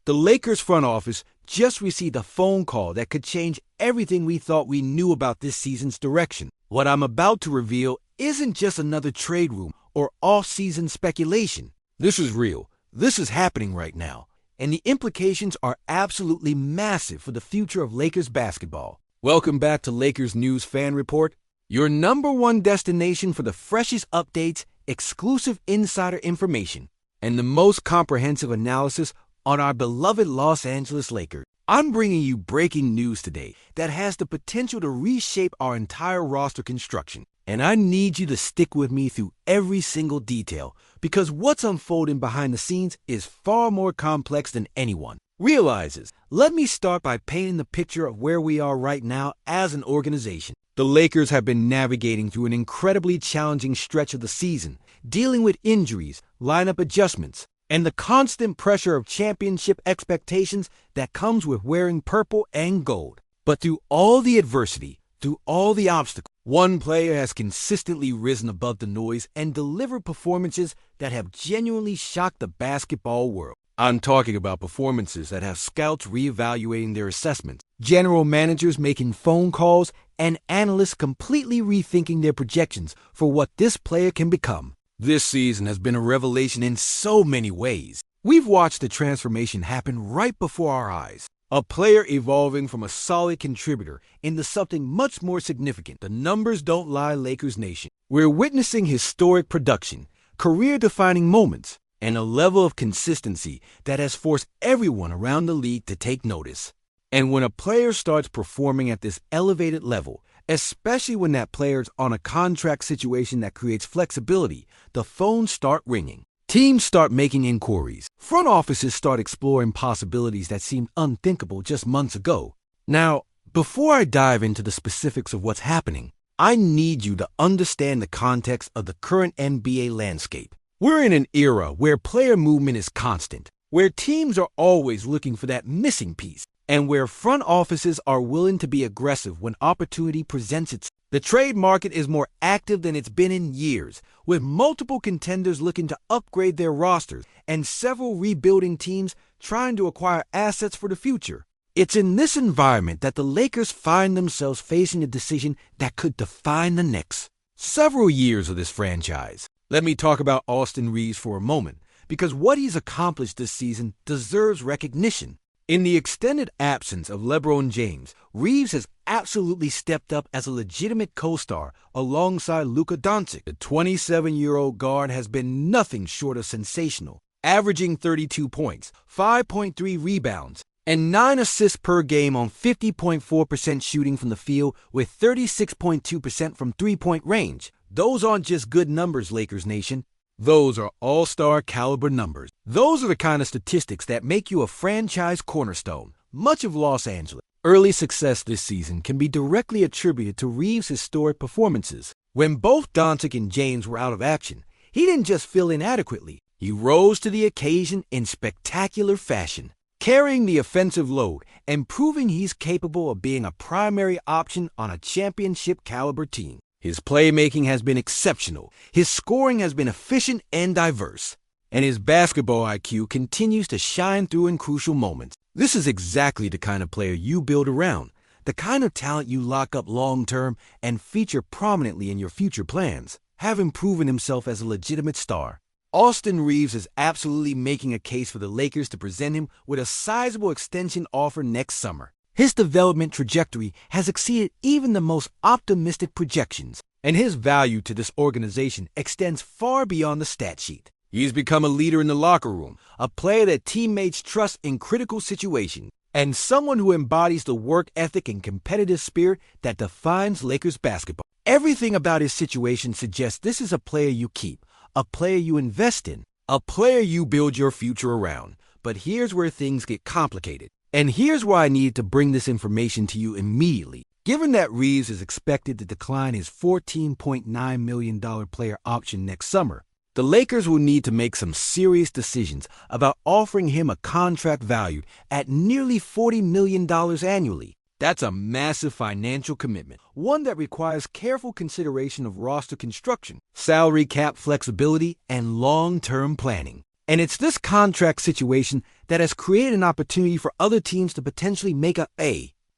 The Lakers front office just received a phone call that could change everything we thought we knew about this season's direction. What I'm about to reveal isn't just another trade rumor or off-season speculation. This is real. This is happening right now. And the implications are absolutely massive for the future of Lakers basketball. Welcome back to Lakers News Fan Report, your #1 destination for the freshest updates, exclusive insider information, and the most comprehensive analysis on our beloved Los Angeles Lakers. I'm bringing you breaking news today that has the potential to reshape our entire roster construction. And I need you to stick with me through every single detail, because what's unfolding behind the scenes is far more complex than anyone realizes. Let me start by painting the picture of where we are right now as an organization. The Lakers have been navigating through an incredibly challenging stretch of the season, dealing with injuries, lineup adjustments, and the constant pressure of championship expectations that comes with wearing purple and gold. But through all the adversity, through all the obstacles, one player has consistently risen above the noise and delivered performances that have genuinely shocked the basketball world. I'm talking about performances that have scouts reevaluating their assessments, general managers making phone calls, and analysts completely rethinking their projections for what this player can become. This season has been a revelation in so many ways. We've watched the transformation happen right before our eyes. A player evolving from a solid contributor into something much more significant. The numbers don't lie, Lakers Nation. We're witnessing historic production, career-defining moments, and a level of consistency that has forced everyone around the league to take notice. And when a player starts performing at this elevated level, especially when that player's on a contract situation that creates flexibility, the phones start ringing. Teams start making inquiries. Front offices start exploring possibilities that seemed unthinkable just months ago. Now, before I dive into the specifics of what's happening, I need you to understand the context of the current NBA landscape. We're in an era where player movement is constant, where teams are always looking for that missing piece, and where front offices are willing to be aggressive when opportunity presents itself. The trade market is more active than it's been in years, with multiple contenders looking to upgrade their rosters and several rebuilding teams trying to acquire assets for the future. It's in this environment that the Lakers find themselves facing a decision that could define the next several years of this franchise. Let me talk about Austin Reaves for a moment, because what he's accomplished this season deserves recognition. In the extended absence of LeBron James, Reaves has absolutely stepped up as a legitimate co-star alongside Luka Doncic. The 27-year-old guard has been nothing short of sensational, averaging 32 points, 5.3 rebounds, and 9 assists per game on 50.4% shooting from the field with 36.2% from three-point range. Those aren't just good numbers, Lakers Nation. Those are all-star caliber numbers. Those are the kind of statistics that make you a franchise cornerstone. Much of Los Angeles' early success this season can be directly attributed to Reaves' historic performances. When both Doncic and James were out of action, he didn't just fill in adequately. He rose to the occasion in spectacular fashion, carrying the offensive load and proving he's capable of being a primary option on a championship-caliber team. His playmaking has been exceptional, his scoring has been efficient and diverse, and his basketball IQ continues to shine through in crucial moments. This is exactly the kind of player you build around, the kind of talent you lock up long-term and feature prominently in your future plans. Having proven himself as a legitimate star, Austin Reaves is absolutely making a case for the Lakers to present him with a sizable extension offer next summer. His development trajectory has exceeded even the most optimistic projections, and his value to this organization extends far beyond the stat sheet. He's become a leader in the locker room, a player that teammates trust in critical situations, and someone who embodies the work ethic and competitive spirit that defines Lakers basketball. Everything about his situation suggests this is a player you keep, a player you invest in, a player you build your future around. But here's where things get complicated. And here's why I needed to bring this information to you immediately. Given that Reaves is expected to decline his $14.9 million player option next summer, the Lakers will need to make some serious decisions about offering him a contract valued at nearly $40 million annually. That's a massive financial commitment, one that requires careful consideration of roster construction, salary cap flexibility, and long-term planning. And it's this contract situation that has created an opportunity for other teams to potentially make a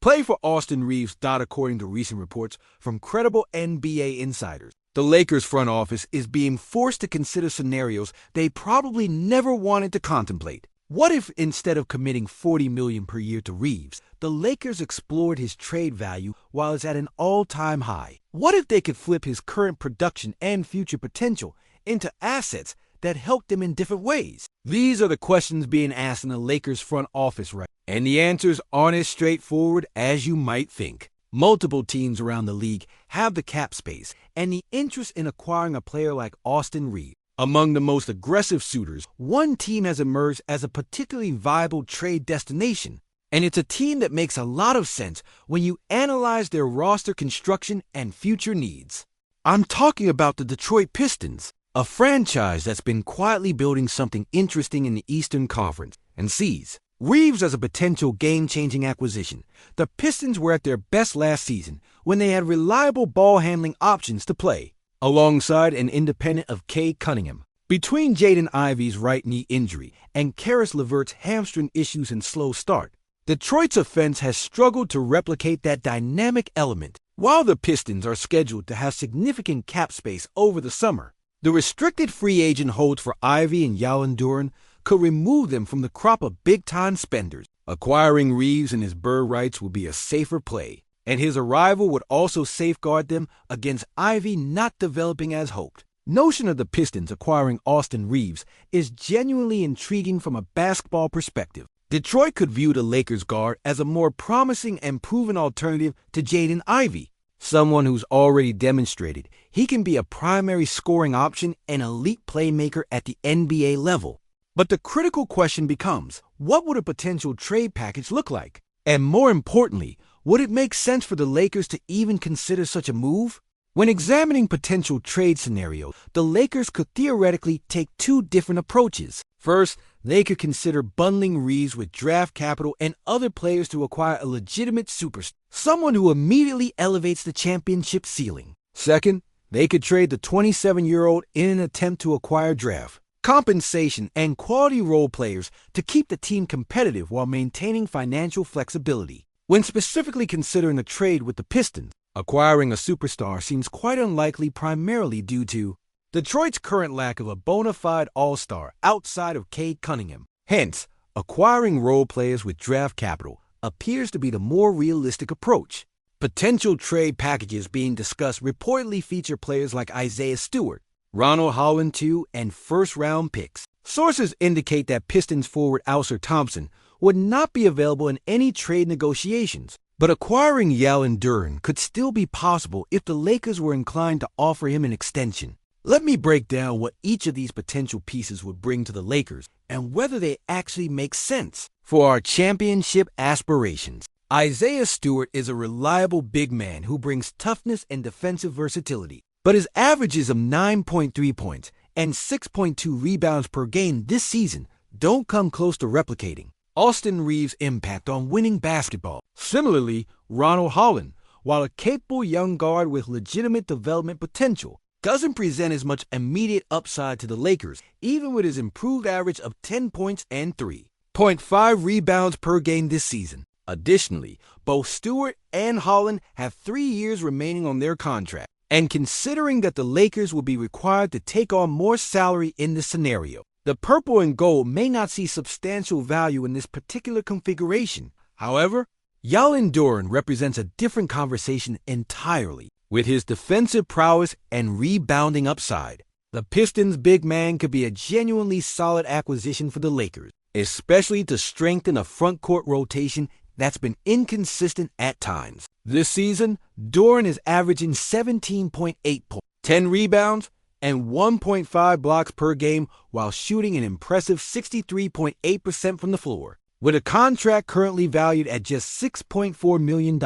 play for Austin Reaves, according to recent reports from credible NBA insiders. The Lakers front office is being forced to consider scenarios they probably never wanted to contemplate. What if, instead of committing $40 million per year to Reaves, the Lakers explored his trade value while it's at an all-time high? What if they could flip his current production and future potential into assets that help them in different ways? These are the questions being asked in the Lakers front office right now, and the answers aren't as straightforward as you might think. Multiple teams around the league have the cap space and the interest in acquiring a player like Austin Reaves. Among the most aggressive suitors, one team has emerged as a particularly viable trade destination, and it's a team that makes a lot of sense when you analyze their roster construction and future needs. I'm talking about the Detroit Pistons, a franchise that's been quietly building something interesting in the Eastern Conference and sees Reaves as a potential game-changing acquisition. The Pistons were at their best last season when they had reliable ball-handling options to play, alongside an independent of Cade Cunningham. Between Jaden Ivey's right knee injury and Karis LeVert's hamstring issues and slow start, Detroit's offense has struggled to replicate that dynamic element. While the Pistons are scheduled to have significant cap space over the summer, the restricted free agent holds for Ivey and Jalen Duren could remove them from the crop of big-time spenders. Acquiring Reaves and his bird rights would be a safer play, and his arrival would also safeguard them against Ivey not developing as hoped. Notion of the Pistons acquiring Austin Reaves is genuinely intriguing from a basketball perspective. Detroit could view the Lakers guard as a more promising and proven alternative to Jaden Ivey, someone who's already demonstrated he can be a primary scoring option and elite playmaker at the NBA level. But the critical question becomes, what would a potential trade package look like? And more importantly, would it make sense for the Lakers to even consider such a move? When examining potential trade scenarios, the Lakers could theoretically take two different approaches. First, they could consider bundling Reaves with draft capital and other players to acquire a legitimate superstar, someone who immediately elevates the championship ceiling. Second, they could trade the 27-year-old in an attempt to acquire draft compensation and quality role players to keep the team competitive while maintaining financial flexibility. When specifically considering a trade with the Pistons, acquiring a superstar seems quite unlikely, primarily due to Detroit's current lack of a bona fide all-star outside of Cade Cunningham. Hence, acquiring role players with draft capital appears to be the more realistic approach. Potential trade packages being discussed reportedly feature players like Isaiah Stewart, Ronald Holland II, and first-round picks. Sources indicate that Pistons forward Ausar Thompson would not be available in any trade negotiations, but acquiring Jalen Duren could still be possible if the Lakers were inclined to offer him an extension. Let me break down what each of these potential pieces would bring to the Lakers and whether they actually make sense for our championship aspirations. Isaiah Stewart is a reliable big man who brings toughness and defensive versatility, but his averages of 9.3 points and 6.2 rebounds per game this season don't come close to replicating Austin Reaves' impact on winning basketball. Similarly, Ronald Holland, while a capable young guard with legitimate development potential, doesn't present as much immediate upside to the Lakers, even with his improved average of 10 points and 3.5 rebounds per game this season. Additionally, both Stewart and Holland have 3 years remaining on their contract, and considering that the Lakers will be required to take on more salary in this scenario, the purple and gold may not see substantial value in this particular configuration. However, Jalen Duren represents a different conversation entirely. With his defensive prowess and rebounding upside, the Pistons' big man could be a genuinely solid acquisition for the Lakers, especially to strengthen a front court rotation that's been inconsistent at times. This season, Duren is averaging 17.8 points, 10 rebounds, and 1.5 blocks per game while shooting an impressive 63.8% from the floor. With a contract currently valued at just $6.4 million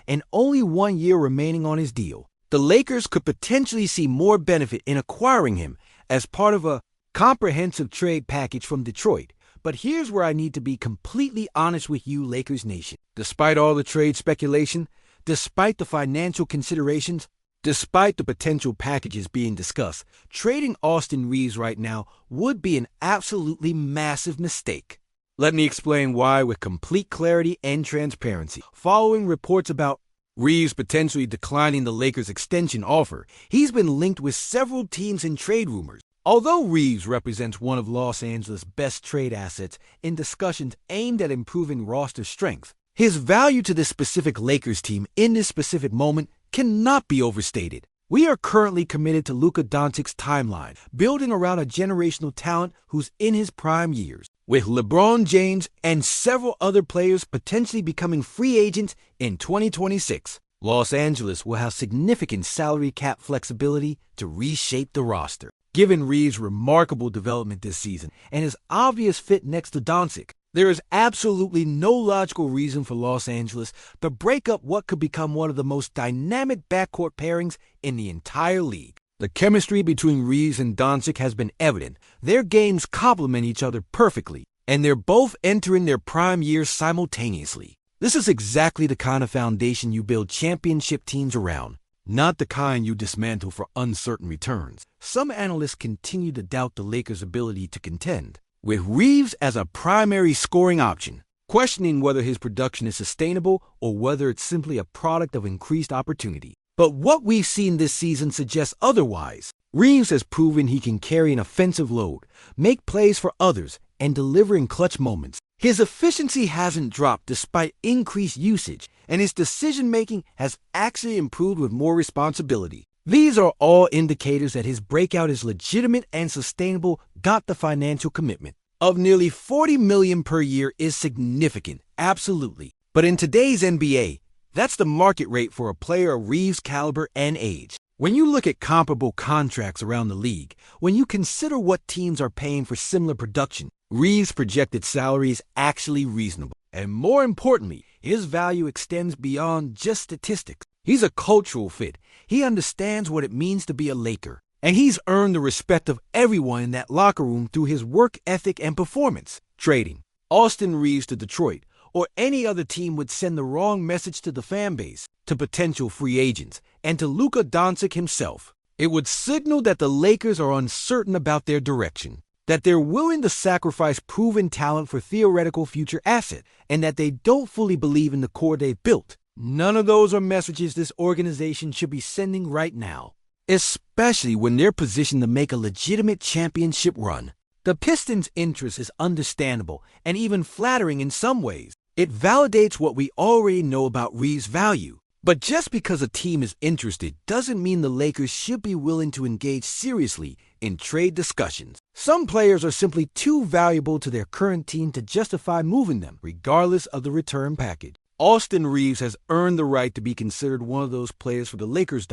and only 1 year remaining on his deal, the Lakers could potentially see more benefit in acquiring him as part of a comprehensive trade package from Detroit. But here's where I need to be completely honest with you, Lakers Nation. Despite all the trade speculation, despite the financial considerations, Despite the potential packages being discussed, trading Austin Reaves right now would be an absolutely massive mistake. Let me explain why with complete clarity and transparency. Following reports about Reaves potentially declining the Lakers' extension offer, he's been linked with several teams in trade rumors. Although Reaves represents one of Los Angeles' best trade assets in discussions aimed at improving roster strength, his value to this specific Lakers team in this specific moment cannot be overstated. We are currently committed to Luka Doncic's timeline, building around a generational talent who's in his prime years, with LeBron James and several other players potentially becoming free agents in 2026. Los Angeles will have significant salary cap flexibility to reshape the roster. Given Reaves' remarkable development this season and his obvious fit next to Doncic, there is absolutely no logical reason for Los Angeles to break up what could become one of the most dynamic backcourt pairings in the entire league. The chemistry between Reaves and Doncic has been evident. Their games complement each other perfectly, and they're both entering their prime years simultaneously. This is exactly the kind of foundation you build championship teams around, not the kind you dismantle for uncertain returns. Some analysts continue to doubt the Lakers' ability to contend, with Reaves as a primary scoring option, questioning whether his production is sustainable or whether it's simply a product of increased opportunity. But what we've seen this season suggests otherwise. Reaves has proven he can carry an offensive load, make plays for others, and deliver in clutch moments. His efficiency hasn't dropped despite increased usage, and his decision-making has actually improved with more responsibility. These are all indicators that his breakout is legitimate and sustainable, got the financial commitment of nearly $40 million per year is significant, absolutely. But in today's NBA, that's the market rate for a player of Reaves' caliber and age. When you look at comparable contracts around the league, when you consider what teams are paying for similar production, Reaves' projected salary is actually reasonable. And more importantly, his value extends beyond just statistics. He's a cultural fit. He understands what it means to be a Laker. And he's earned the respect of everyone in that locker room through his work ethic and performance. Trading Austin Reaves to Detroit or any other team would send the wrong message to the fan base, to potential free agents, and to Luka Doncic himself. It would signal that the Lakers are uncertain about their direction, that they're willing to sacrifice proven talent for theoretical future asset, and that they don't fully believe in the core they've built. None of those are messages this organization should be sending right now, especially when they're positioned to make a legitimate championship run. The Pistons' interest is understandable and even flattering in some ways. It validates what we already know about Reaves' value. But just because a team is interested doesn't mean the Lakers should be willing to engage seriously in trade discussions. Some players are simply too valuable to their current team to justify moving them, regardless of the return package. Austin Reaves has earned the right to be considered one of those players for the Lakers.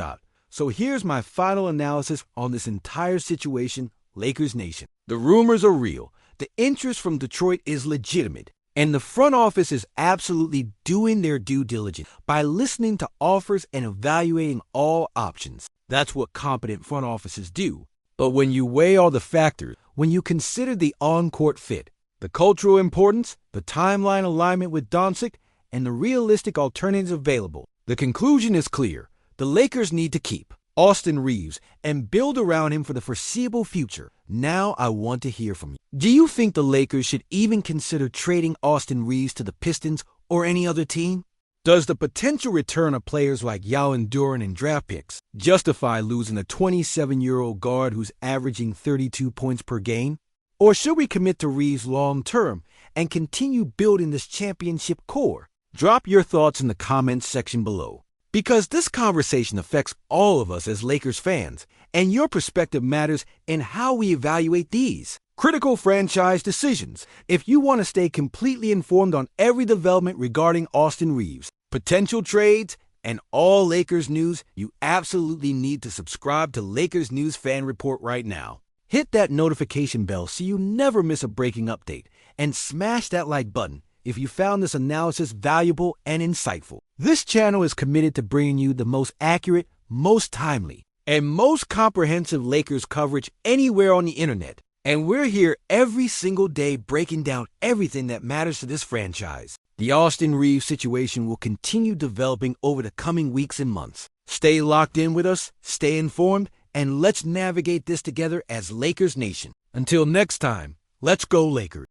So here's my final analysis on this entire situation, Lakers Nation. The rumors are real. The interest from Detroit is legitimate. And the front office is absolutely doing their due diligence by listening to offers and evaluating all options. That's what competent front offices do. But when you weigh all the factors, when you consider the on-court fit, the cultural importance, the timeline alignment with Doncic, and the realistic alternatives available, the conclusion is clear. The Lakers need to keep Austin Reaves and build around him for the foreseeable future. Now I want to hear from you. Do you think the Lakers should even consider trading Austin Reaves to the Pistons or any other team? Does the potential return of players like Jalen Duren and draft picks justify losing a 27-year-old guard who's averaging 32 points per game? Or should we commit to Reaves long-term and continue building this championship core? Drop your thoughts in the comments section below, because this conversation affects all of us as Lakers fans, and your perspective matters in how we evaluate these critical franchise decisions. If you want to stay completely informed on every development regarding Austin Reaves, potential trades, and all Lakers news, you absolutely need to subscribe to Lakers News Fan Report right now. Hit that notification bell so you never miss a breaking update, and smash that like button if you found this analysis valuable and insightful. This channel is committed to bringing you the most accurate, most timely, and most comprehensive Lakers coverage anywhere on the internet. And we're here every single day breaking down everything that matters to this franchise. The Austin Reaves situation will continue developing over the coming weeks and months. Stay locked in with us, stay informed, and let's navigate this together as Lakers Nation. Until next time, let's go Lakers.